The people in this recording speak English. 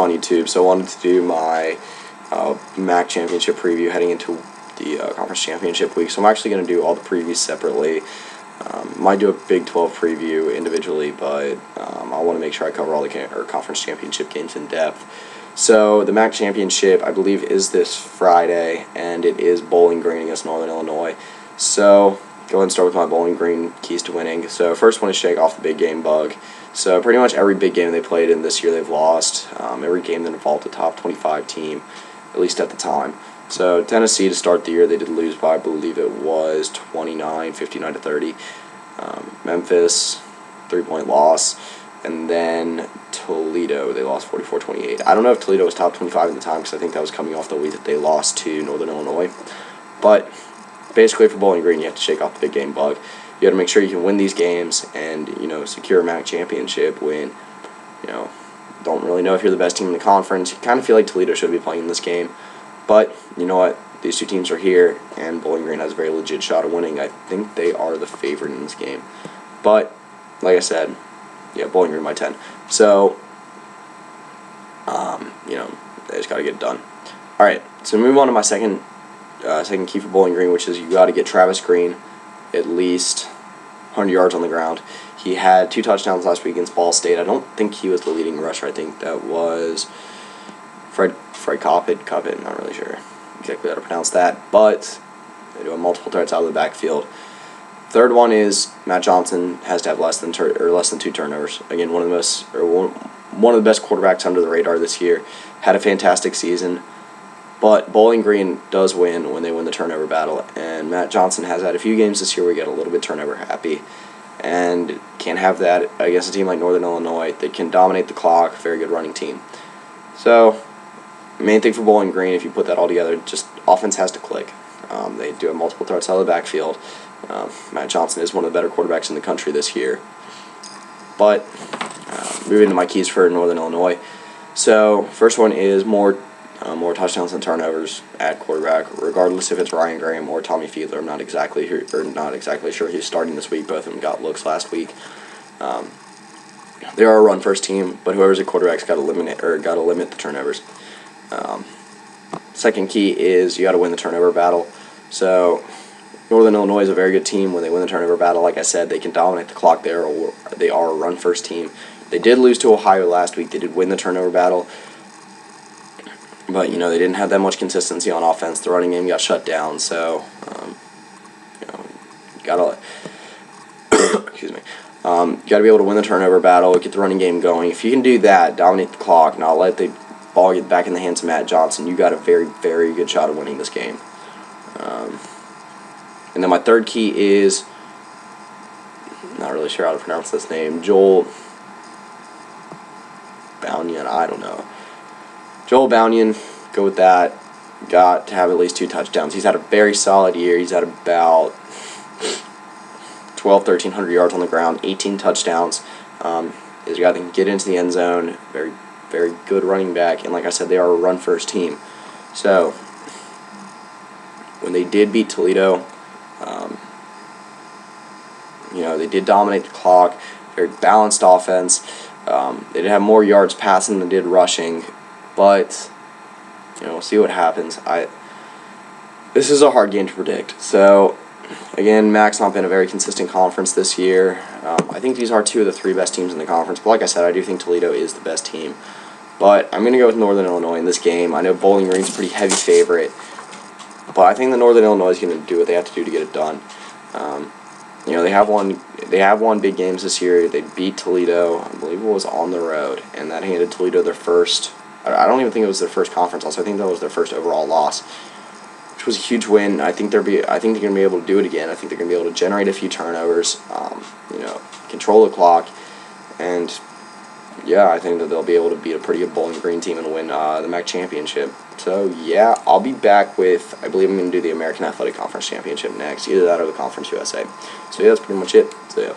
on YouTube, so I wanted to do my MAC championship preview heading into the conference championship week. So I'm actually going to do all the previews separately. Might do a Big 12 preview individually, but I want to make sure I cover all the conference championship games in depth. So the MAC championship, I believe, is this Friday, and it is Bowling Green against Northern Illinois. So go ahead and start with my Bowling Green keys to winning. So first one is shake off the big game bug. So pretty much every big game they played in this year they've lost. Every game that involved a top 25 team, at least at the time. So Tennessee to start the year they did lose by, I believe it was 59 to 30. Memphis, 3-point loss. And then Toledo, they lost 44-28. I don't know if Toledo was top 25 at the time because I think that was coming off the week that they lost to Northern Illinois. But basically for Bowling Green, you have to shake off the big game bug. You got to make sure you can win these games and, secure a MAC championship when, don't really know if you're the best team in the conference. You kind of feel like Toledo should be playing this game. But, you know what? These two teams are here, and Bowling Green has a very legit shot of winning. I think they are the favorite in this game. But, like I said, yeah, Bowling Green by 10. So, they just got to get it done. All right, so move on to my second key for Bowling Green, which is you got to get Travis Green at least 100 yards on the ground. He had 2 touchdowns last week against Ball State. I don't think he was the leading rusher. I think that was Fred Coppett, not really sure exactly how to pronounce that, but they do have multiple threats out of the backfield. Third one is Matt Johnson has to have less than 2 turnovers. Again, one of the best quarterbacks under the radar this year. Had a fantastic season, but Bowling Green does win when they win the turnover battle, and Matt Johnson has had a few games this year where he got a little bit turnover happy, and can't have that against a team like Northern Illinois. They can dominate the clock, very good running team. So, main thing for Bowling Green, if you put that all together, just offense has to click. They do have multiple threats out of the backfield. Matt Johnson is one of the better quarterbacks in the country this year. But moving to my keys for Northern Illinois. So first one is more touchdowns than turnovers at quarterback, regardless if it's Ryan Graham or Tommy Fiedler. I'm not exactly sure who's starting this week. Both of them got looks last week. They are a run-first team, but whoever's at quarterback's got to limit the turnovers. Second key is you got to win the turnover battle. So Northern Illinois is a very good team. When they win the turnover battle, like I said, they can dominate the clock there. They are a run-first team. They did lose to Ohio last week. They did win the turnover battle, but they didn't have that much consistency on offense. The running game got shut down, so gotta excuse me. Gotta be able to win the turnover battle, get the running game going. If you can do that, dominate the clock, not let the ball get back in the hands of Matt Johnson, you got a very, very good shot of winning this game. And then my third key is, not really sure how to pronounce this name, Joel Bounian, I don't know. Joel Bounian, go with that. Got to have at least 2 touchdowns. He's had a very solid year. He's had about 1,300 yards on the ground, 18 touchdowns. He's a guy that can get into the end zone. Very, very good running back. And like I said, they are a run-first team. So when they did beat Toledo, they did dominate the clock. Very balanced offense. They did have more yards passing than they did rushing, but we'll see what happens. This is a hard game to predict. So again, MAC's not been a very consistent conference this year. I think these are 2 of the 3 best teams in the conference. But like I said, I do think Toledo is the best team. But I'm going to go with Northern Illinois in this game. I know Bowling Green's a pretty heavy favorite, but I think the Northern Illinois is going to do what they have to do to get it done. They have won big games this year. They beat Toledo, I believe it was on the road, and that handed Toledo their first. I don't even think it was their first conference loss. I think that was their first overall loss, which was a huge win. I think they're going to be able to do it again. I think they're going to be able to generate a few turnovers, control the clock, and I think that they'll be able to beat a pretty good Bowling Green team and win the MAC championship. So, I'll be back with, I believe I'm going to do the American Athletic Conference Championship next, either that or the Conference USA. So, that's pretty much it. So,